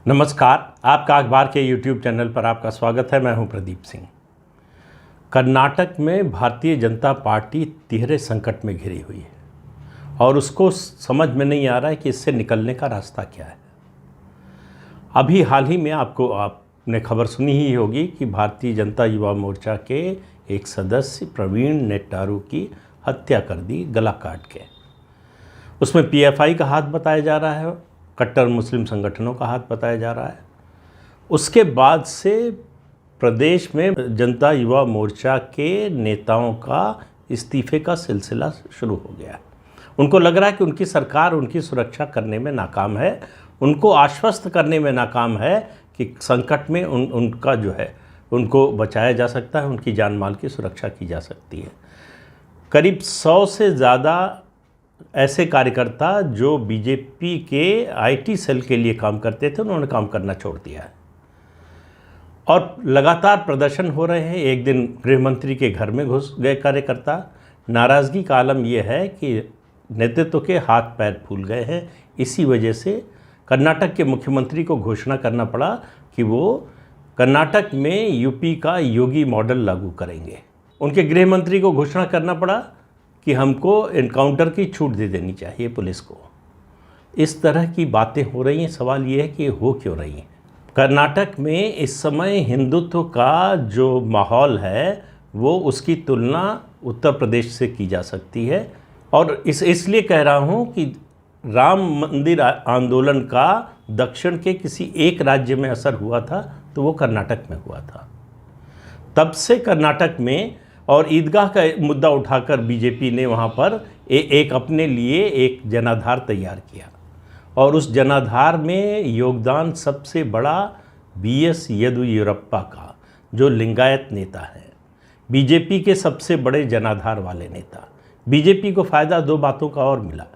नमस्कार। आपका अखबार के YouTube चैनल पर आपका स्वागत है। मैं हूं प्रदीप सिंह। कर्नाटक में भारतीय जनता पार्टी तिहरे संकट में घिरी हुई है और उसको समझ में नहीं आ रहा है कि इससे निकलने का रास्ता क्या है। अभी हाल ही में आपने खबर सुनी ही होगी कि भारतीय जनता युवा मोर्चा के एक सदस्य प्रवीण नेट्टारू की हत्या कर दी गला काट के। उसमें PFI का हाथ बताया जा रहा है, कट्टर मुस्लिम संगठनों का हाथ बताया जा रहा है। उसके बाद से प्रदेश में जनता युवा मोर्चा के नेताओं का इस्तीफे का सिलसिला शुरू हो गया है। उनको लग रहा है कि उनकी सरकार उनकी सुरक्षा करने में नाकाम है, उनको आश्वस्त करने में नाकाम है कि संकट में उनका जो है उनको बचाया जा सकता है, उनकी जान माल की सुरक्षा की जा सकती है। करीब 100 से ज़्यादा ऐसे कार्यकर्ता जो बीजेपी के IT सेल के लिए काम करते थे, उन्होंने काम करना छोड़ दिया है और लगातार प्रदर्शन हो रहे हैं। एक दिन गृह मंत्री के घर में घुस गए कार्यकर्ता। नाराज़गी का आलम यह है कि नेतृत्व के हाथ पैर फूल गए हैं। इसी वजह से कर्नाटक के मुख्यमंत्री को घोषणा करना पड़ा कि वो कर्नाटक में UP का योगी मॉडल लागू करेंगे। उनके गृह मंत्री को घोषणा करना पड़ा कि हमको एनकाउंटर की छूट दे देनी चाहिए पुलिस को। इस तरह की बातें हो रही हैं। सवाल ये है कि हो क्यों रही हैं। कर्नाटक में इस समय हिंदुत्व का जो माहौल है वो उसकी तुलना उत्तर प्रदेश से की जा सकती है और इसलिए कह रहा हूँ कि राम मंदिर आंदोलन का दक्षिण के किसी एक राज्य में असर हुआ था तो वो कर्नाटक में हुआ था। तब से कर्नाटक में और ईदगाह का मुद्दा उठाकर बीजेपी ने वहाँ पर एक अपने लिए एक जनाधार तैयार किया और उस जनाधार में योगदान सबसे बड़ा BS येदियुरप्पा का, जो लिंगायत नेता है, बीजेपी के सबसे बड़े जनाधार वाले नेता। बीजेपी को फ़ायदा दो बातों का और मिला।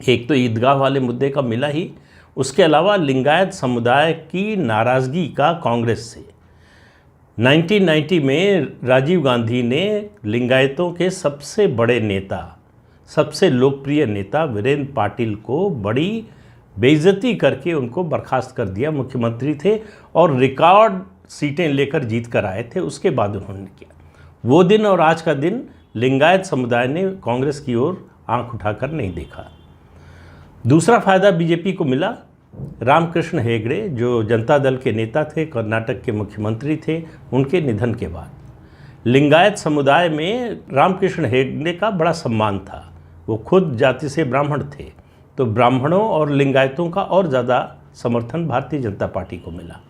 एक तो ईदगाह वाले मुद्दे का मिला ही, उसके अलावा लिंगायत समुदाय की नाराज़गी का कांग्रेस से। 1990 में राजीव गांधी ने लिंगायतों के सबसे बड़े नेता, सबसे लोकप्रिय नेता वीरेंद्र पाटिल को बड़ी बेइज्जती करके उनको बर्खास्त कर दिया। मुख्यमंत्री थे और रिकॉर्ड सीटें लेकर जीत कर आए थे। उसके बाद उन्होंने किया। वो दिन और आज का दिन लिंगायत समुदाय ने कांग्रेस की ओर आंख उठाकर नहीं देखा। दूसरा फ़ायदा बीजेपी को मिला। रामकृष्ण हेगड़े, जो जनता दल के नेता थे, कर्नाटक के मुख्यमंत्री थे, उनके निधन के बाद लिंगायत समुदाय में रामकृष्ण हेगड़े का बड़ा सम्मान था। वो खुद जाति से ब्राह्मण थे, तो ब्राह्मणों और लिंगायतों का और ज़्यादा समर्थन भारतीय जनता पार्टी को मिला।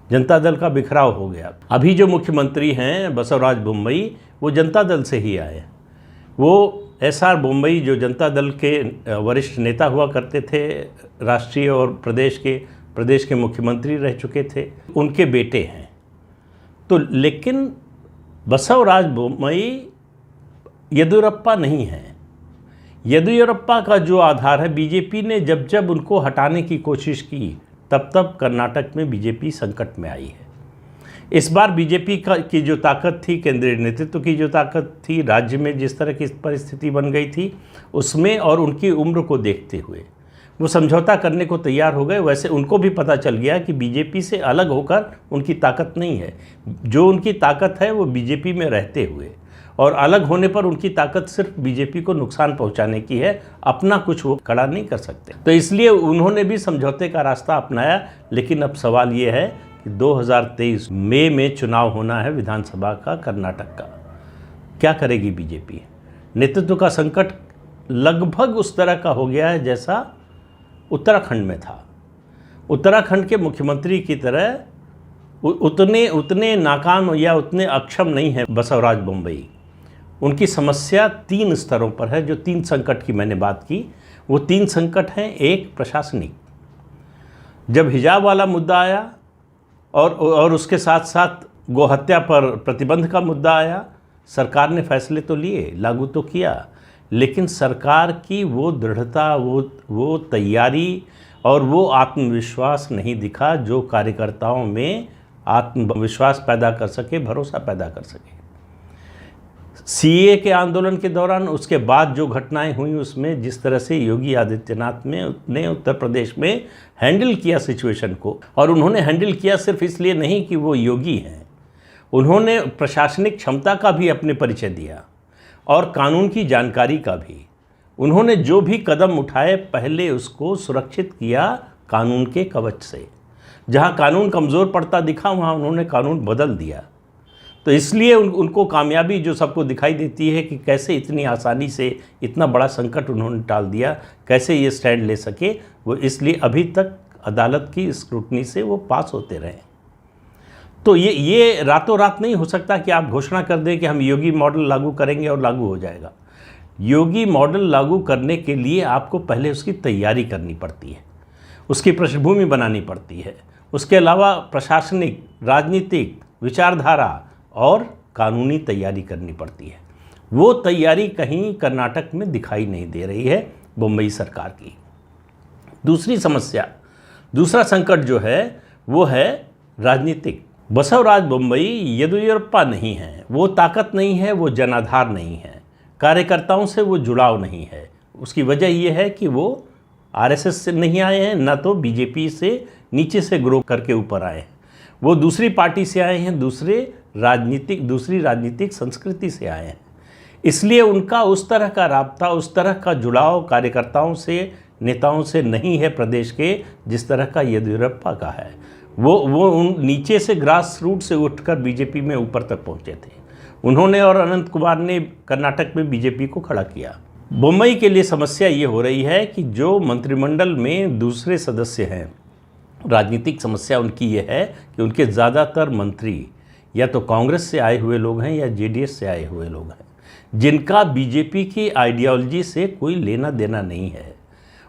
जनता दल का बिखराव हो गया। अभी जो मुख्यमंत्री हैं बसवराज बोम्मई, वो जनता दल से ही आए। वो SR बोम्मई, जो जनता दल के वरिष्ठ नेता हुआ करते थे, राष्ट्रीय और प्रदेश के मुख्यमंत्री रह चुके थे, उनके बेटे हैं। तो लेकिन बसवराज बोम्मई येदियुरप्पा नहीं है। येदियुरप्पा का जो आधार है, बीजेपी ने जब जब उनको हटाने की कोशिश की तब तब कर्नाटक में बीजेपी संकट में आई है। इस बार बीजेपी की जो ताकत थी, केंद्रीय नेतृत्व की जो ताकत थी, राज्य में जिस तरह की परिस्थिति बन गई थी, उसमें और उनकी उम्र को देखते हुए वो समझौता करने को तैयार हो गए। वैसे उनको भी पता चल गया कि बीजेपी से अलग होकर उनकी ताकत नहीं है। जो उनकी ताकत है वो बीजेपी में रहते हुए, और अलग होने पर उनकी ताकत सिर्फ बीजेपी को नुकसान पहुंचाने की है, अपना कुछ वो खड़ा नहीं कर सकते। तो इसलिए उन्होंने भी समझौते का रास्ता अपनाया। लेकिन अब सवाल ये है कि 2023 मई में चुनाव होना है विधानसभा का कर्नाटक का। क्या करेगी बीजेपी? नेतृत्व का संकट लगभग उस तरह का हो गया है जैसा उत्तराखंड में था। उत्तराखंड के मुख्यमंत्री की तरह उतने नाकाम या उतने अक्षम नहीं है बसवराज बोम्मई। उनकी समस्या 3 स्तरों पर है। जो 3 संकट की मैंने बात की, वो 3 संकट हैं। एक, प्रशासनिक। जब हिजाब वाला मुद्दा आया और उसके साथ साथ गोहत्या पर प्रतिबंध का मुद्दा आया, सरकार ने फैसले तो लिए, लागू तो किया, लेकिन सरकार की वो दृढ़ता, वो तैयारी और वो आत्मविश्वास नहीं दिखा जो कार्यकर्ताओं में आत्मविश्वास पैदा कर सके, भरोसा पैदा कर सके। सीए के आंदोलन के दौरान, उसके बाद जो घटनाएं हुई उसमें जिस तरह से योगी आदित्यनाथ ने उत्तर प्रदेश में हैंडल किया सिचुएशन को, और उन्होंने हैंडल किया सिर्फ इसलिए नहीं कि वो योगी हैं, उन्होंने प्रशासनिक क्षमता का भी अपने परिचय दिया और कानून की जानकारी का भी। उन्होंने जो भी कदम उठाए पहले उसको सुरक्षित किया कानून के कवच से। जहाँ कानून कमज़ोर पड़ता दिखा वहाँ उन्होंने कानून बदल दिया। तो इसलिए उनको कामयाबी जो सबको दिखाई देती है कि कैसे इतनी आसानी से इतना बड़ा संकट उन्होंने टाल दिया, कैसे ये स्टैंड ले सके, वो इसलिए अभी तक अदालत की स्क्रूटनी से वो पास होते रहे। तो ये रातों रात नहीं हो सकता कि आप घोषणा कर दें कि हम योगी मॉडल लागू करेंगे और लागू हो जाएगा। योगी मॉडल लागू करने के लिए आपको पहले उसकी तैयारी करनी पड़ती है, उसकी पृष्ठभूमि बनानी पड़ती है। उसके अलावा प्रशासनिक, राजनीतिक, विचारधारा और कानूनी तैयारी करनी पड़ती है। वो तैयारी कहीं कर्नाटक में दिखाई नहीं दे रही है बम्बई सरकार की। दूसरी समस्या, दूसरा संकट जो है वो है राजनीतिक। बसवराज बोम्मई येदियुरप्पा नहीं है, वो ताकत नहीं है, वो जनाधार नहीं है, कार्यकर्ताओं से वो जुड़ाव नहीं है। उसकी वजह ये है कि वो आरएसएस से नहीं आए हैं, ना तो बीजेपी से नीचे से ग्रो करके ऊपर आए हैं। वो दूसरी पार्टी से आए हैं, दूसरी राजनीतिक संस्कृति से आए हैं। इसलिए उनका उस तरह का राब्ता, उस तरह का जुड़ाव कार्यकर्ताओं से, नेताओं से नहीं है प्रदेश के, जिस तरह का येदियुरप्पा का है। वो उन नीचे से ग्रास रूट से उठकर बीजेपी में ऊपर तक पहुंचे थे। उन्होंने और अनंत कुमार ने कर्नाटक में बीजेपी को खड़ा किया। बोम्मई के लिए समस्या ये हो रही है कि जो मंत्रिमंडल में दूसरे सदस्य हैं, राजनीतिक समस्या उनकी ये है कि उनके ज़्यादातर मंत्री या तो कांग्रेस से आए हुए लोग हैं या जेडीएस से आए हुए लोग हैं, जिनका बीजेपी की आइडियोलॉजी से कोई लेना देना नहीं है।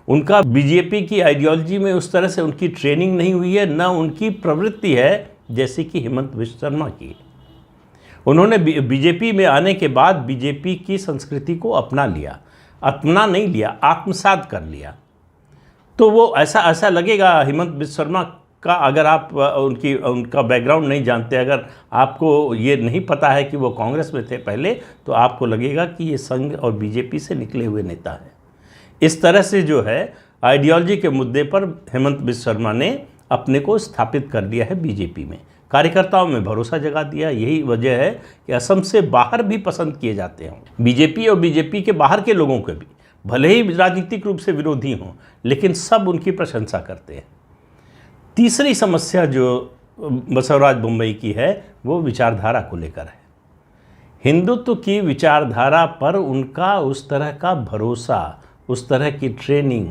उनका बीजेपी की आइडियोलॉजी में उस तरह से उनकी ट्रेनिंग नहीं हुई है, ना उनकी प्रवृत्ति है जैसे कि हेमंत बिश्व शर्मा की। उन्होंने बीजेपी में आने के बाद बीजेपी की संस्कृति को अपना नहीं लिया, आत्मसात कर लिया। तो वो ऐसा लगेगा हेमंत बिश्व शर्मा का, अगर आप उनका बैकग्राउंड नहीं जानते, अगर आपको ये नहीं पता है कि वो कांग्रेस में थे पहले, तो आपको लगेगा कि ये संघ और बीजेपी से निकले हुए नेता हैं। इस तरह से जो है आइडियोलॉजी के मुद्दे पर हेमंत बिश्व शर्मा ने अपने को स्थापित कर लिया है बीजेपी में, कार्यकर्ताओं में भरोसा जगा दिया। यही वजह है कि असम से बाहर भी पसंद किए जाते हैं बीजेपी, और बीजेपी के बाहर के लोगों के भी, भले ही राजनीतिक रूप से विरोधी हों, लेकिन सब उनकी प्रशंसा करते हैं। तीसरी समस्या जो बसवराज बोम्मई की है वो विचारधारा को लेकर है। हिंदुत्व की विचारधारा पर उनका उस तरह का भरोसा, उस तरह की ट्रेनिंग,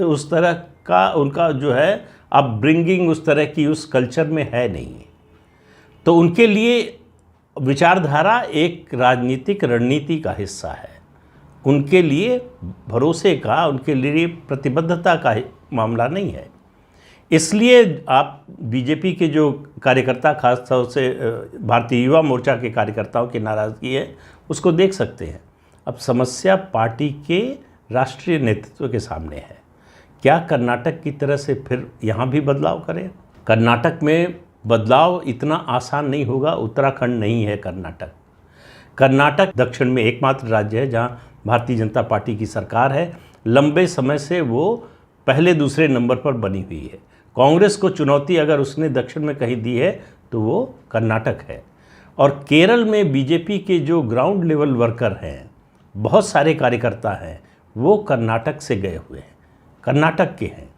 उस तरह का उनका जो है अपब्रिंगिंग, उस तरह की उस कल्चर में है नहीं। तो उनके लिए विचारधारा एक राजनीतिक रणनीति का हिस्सा है, उनके लिए भरोसे का, उनके लिए प्रतिबद्धता का मामला नहीं है। इसलिए आप बीजेपी के जो कार्यकर्ता, खास तौर से भारतीय युवा मोर्चा के कार्यकर्ताओं की नाराज़गी है, उसको देख सकते हैं। अब समस्या पार्टी के राष्ट्रीय नेतृत्व के सामने है। क्या कर्नाटक की तरह से फिर यहाँ भी बदलाव करें? कर्नाटक में बदलाव इतना आसान नहीं होगा। उत्तराखंड नहीं है कर्नाटक। कर्नाटक दक्षिण में एकमात्र राज्य है जहाँ भारतीय जनता पार्टी की सरकार है। लंबे समय से वो पहले दूसरे नंबर पर बनी हुई है। कांग्रेस को चुनौती अगर उसने दक्षिण में कहीं दी है तो वो कर्नाटक है। और केरल में बीजेपी के जो ग्राउंड लेवल वर्कर हैं, बहुत सारे कार्यकर्ता हैं, वो कर्नाटक से गए हुए हैं, कर्नाटक के हैं।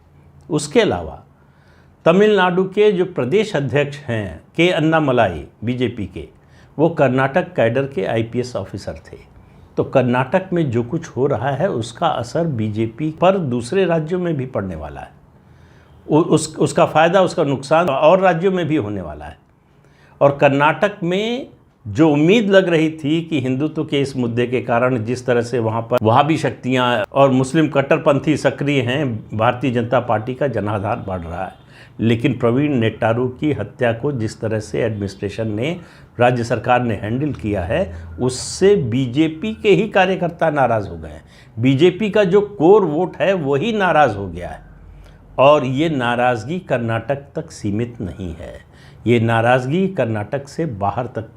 उसके अलावा तमिलनाडु के जो प्रदेश अध्यक्ष हैं के अन्नामलाई बीजेपी के, वो कर्नाटक कैडर के आईपीएस ऑफिसर थे। तो कर्नाटक में जो कुछ हो रहा है उसका असर बीजेपी पर दूसरे राज्यों में भी पड़ने वाला है। उसका फ़ायदा, उसका नुकसान और राज्यों में भी होने वाला है। और कर्नाटक में जो उम्मीद लग रही थी कि हिंदुत्व के इस मुद्दे के कारण जिस तरह से वहाँ पर वहाबी शक्तियाँ और मुस्लिम कट्टरपंथी सक्रिय हैं, भारतीय जनता पार्टी का जनाधार बढ़ रहा है। लेकिन प्रवीण नेट्टारू की हत्या को जिस तरह से एडमिनिस्ट्रेशन ने, राज्य सरकार ने हैंडल किया है, उससे बीजेपी के ही कार्यकर्ता नाराज़ हो गए हैं। बीजेपी का जो कोर वोट है वही नाराज़ हो गया है। और ये नाराज़गी कर्नाटक तक सीमित नहीं है, ये नाराज़गी कर्नाटक से बाहर तक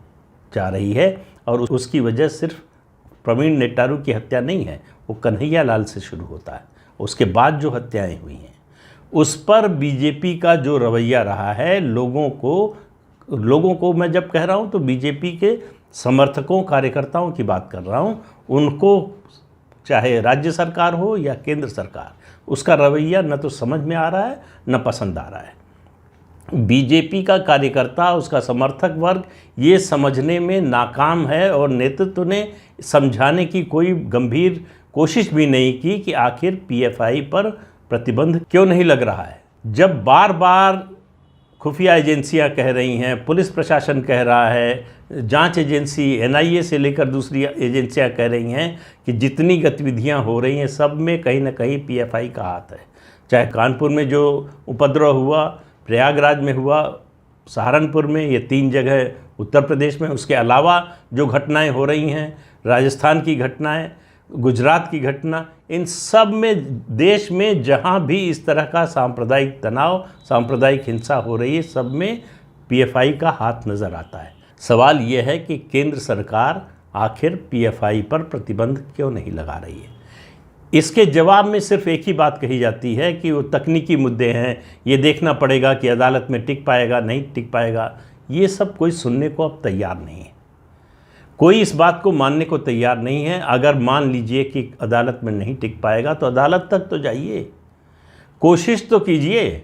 जा रही है। और उसकी वजह सिर्फ प्रवीण नेटारू की हत्या नहीं है, वो कन्हैया लाल से शुरू होता है। उसके बाद जो हत्याएं हुई हैं उस पर बीजेपी का जो रवैया रहा है, लोगों को मैं जब कह रहा हूँ तो बीजेपी के समर्थकों कार्यकर्ताओं की बात कर रहा हूँ, उनको चाहे राज्य सरकार हो या केंद्र सरकार, उसका रवैया न तो समझ में आ रहा है न पसंद आ रहा है। बीजेपी का कार्यकर्ता, उसका समर्थक वर्ग ये समझने में नाकाम है और नेतृत्व ने समझाने की कोई गंभीर कोशिश भी नहीं की कि आखिर पीएफआई पर प्रतिबंध क्यों नहीं लग रहा है। जब बार बार खुफिया एजेंसियां कह रही हैं, पुलिस प्रशासन कह रहा है, जांच एजेंसी एनआईए से लेकर दूसरी एजेंसियां कह रही हैं कि जितनी गतिविधियां हो रही हैं सब में कहीं ना कहीं पीएफआई का हाथ है। चाहे कानपुर में जो उपद्रव हुआ, प्रयागराज में हुआ, सहारनपुर में, ये 3 जगह उत्तर प्रदेश में, उसके अलावा जो घटनाएं हो रही हैं, राजस्थान की घटनाएं, गुजरात की घटना, इन सब में देश में जहां भी इस तरह का सांप्रदायिक तनाव, सांप्रदायिक हिंसा हो रही है, सब में पीएफआई का हाथ नज़र आता है। सवाल यह है कि केंद्र सरकार आखिर पीएफआई पर प्रतिबंध क्यों नहीं लगा रही है। इसके जवाब में सिर्फ एक ही बात कही जाती है कि वो तकनीकी मुद्दे हैं, ये देखना पड़ेगा कि अदालत में टिक पाएगा नहीं टिक पाएगा। ये सब कोई सुनने को अब तैयार नहीं है, कोई इस बात को मानने को तैयार नहीं है। अगर मान लीजिए कि अदालत में नहीं टिक पाएगा तो अदालत तक तो जाइए, कोशिश तो कीजिए।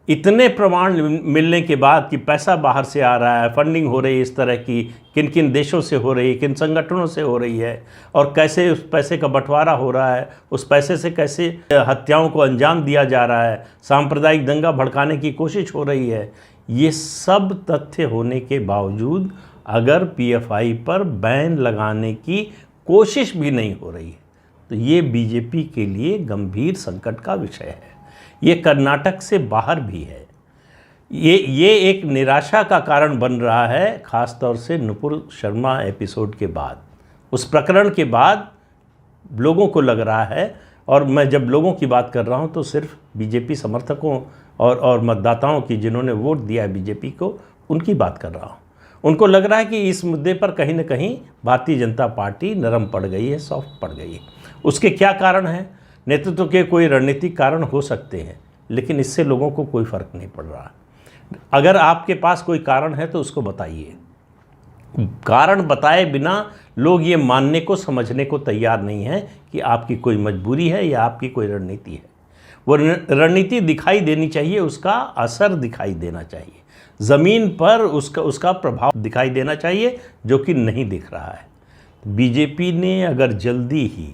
इतने प्रमाण मिलने के बाद कि पैसा बाहर से आ रहा है, फंडिंग हो रही है इस तरह की, किन किन देशों से हो रही है, किन संगठनों से हो रही है, और कैसे उस पैसे का बंटवारा हो रहा है, उस पैसे से कैसे हत्याओं को अंजाम दिया जा रहा है, सांप्रदायिक दंगा भड़काने की कोशिश हो रही है, ये सब तथ्य होने के बावजूद अगर पीएफआई पर बैन लगाने की कोशिश भी नहीं हो रही है तो ये बीजेपी के लिए गंभीर संकट का विषय है। ये कर्नाटक से बाहर भी है, ये एक निराशा का कारण बन रहा है, ख़ास तौर से नुपुर शर्मा एपिसोड के बाद, उस प्रकरण के बाद लोगों को लग रहा है, और मैं जब लोगों की बात कर रहा हूँ तो सिर्फ बीजेपी समर्थकों और मतदाताओं की जिन्होंने वोट दिया है बीजेपी को, उनकी बात कर रहा हूँ। उनको लग रहा है कि इस मुद्दे पर कहीं ना कहीं भारतीय जनता पार्टी नरम पड़ गई है, सॉफ्ट पड़ गई है। उसके क्या कारण हैं? नेतृत्व के कोई रणनीतिक कारण हो सकते हैं, लेकिन इससे लोगों को कोई फ़र्क नहीं पड़ रहा। अगर आपके पास कोई कारण है तो उसको बताइए। कारण बताए बिना लोग ये मानने को, समझने को तैयार नहीं हैं कि आपकी कोई मजबूरी है या आपकी कोई रणनीति है। वो रणनीति दिखाई देनी चाहिए, उसका असर दिखाई देना चाहिए, ज़मीन पर उसका प्रभाव दिखाई देना चाहिए, जो कि नहीं दिख रहा है। बीजेपी ने अगर जल्दी ही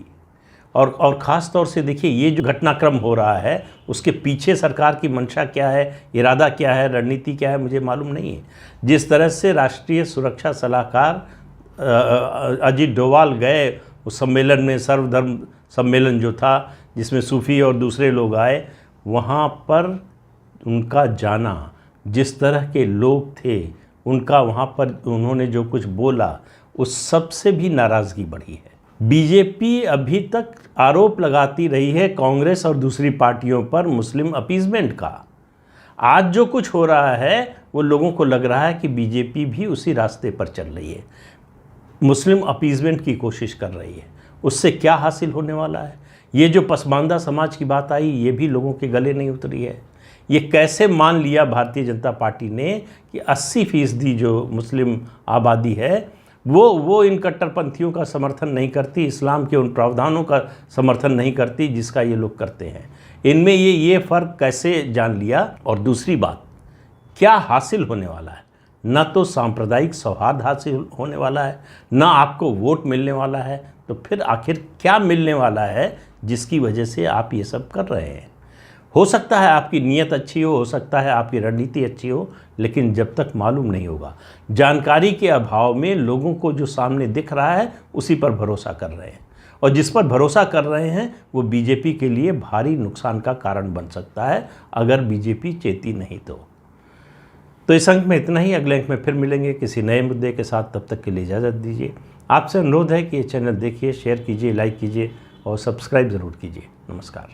और ख़ास तौर से देखिए ये जो घटनाक्रम हो रहा है उसके पीछे सरकार की मंशा क्या है, इरादा क्या है, रणनीति क्या है, मुझे मालूम नहीं है। जिस तरह से राष्ट्रीय सुरक्षा सलाहकार अजीत डोवाल गए उस सम्मेलन में, सर्वधर्म सम्मेलन जो था जिसमें सूफ़ी और दूसरे लोग आए, वहाँ पर उनका जाना, जिस तरह के लोग थे उनका वहाँ पर उन्होंने जो कुछ बोला, उस सब से भी नाराज़गी बढ़ी है। बीजेपी अभी तक आरोप लगाती रही है कांग्रेस और दूसरी पार्टियों पर मुस्लिम अपीजमेंट का। आज जो कुछ हो रहा है वो लोगों को लग रहा है कि बीजेपी भी उसी रास्ते पर चल रही है, मुस्लिम अपीजमेंट की कोशिश कर रही है। उससे क्या हासिल होने वाला है? ये जो पसमानदा समाज की बात आई, ये भी लोगों के गले नहीं उतरी है। ये कैसे मान लिया भारतीय जनता पार्टी ने कि 80% जो मुस्लिम आबादी है वो इन कट्टरपंथियों का समर्थन नहीं करती, इस्लाम के उन प्रावधानों का समर्थन नहीं करती जिसका ये लोग करते हैं। इनमें ये फ़र्क कैसे जान लिया? और दूसरी बात, क्या हासिल होने वाला है? न तो सांप्रदायिक सौहार्द हासिल होने वाला है, न आपको वोट मिलने वाला है, तो फिर आखिर क्या मिलने वाला है जिसकी वजह से आप ये सब कर रहे हैं? हो सकता है आपकी नीयत अच्छी हो सकता है आपकी रणनीति अच्छी हो, लेकिन जब तक मालूम नहीं होगा, जानकारी के अभाव में लोगों को जो सामने दिख रहा है उसी पर भरोसा कर रहे हैं, और जिस पर भरोसा कर रहे हैं वो बीजेपी के लिए भारी नुकसान का कारण बन सकता है अगर बीजेपी चेती नहीं तो इस अंक में इतना ही। अगले अंक में फिर मिलेंगे किसी नए मुद्दे के साथ, तब तक के लिए इजाज़त दीजिए। आपसे अनुरोध है कि ये चैनल देखिए, शेयर कीजिए, लाइक कीजिए और सब्सक्राइब ज़रूर कीजिए। नमस्कार।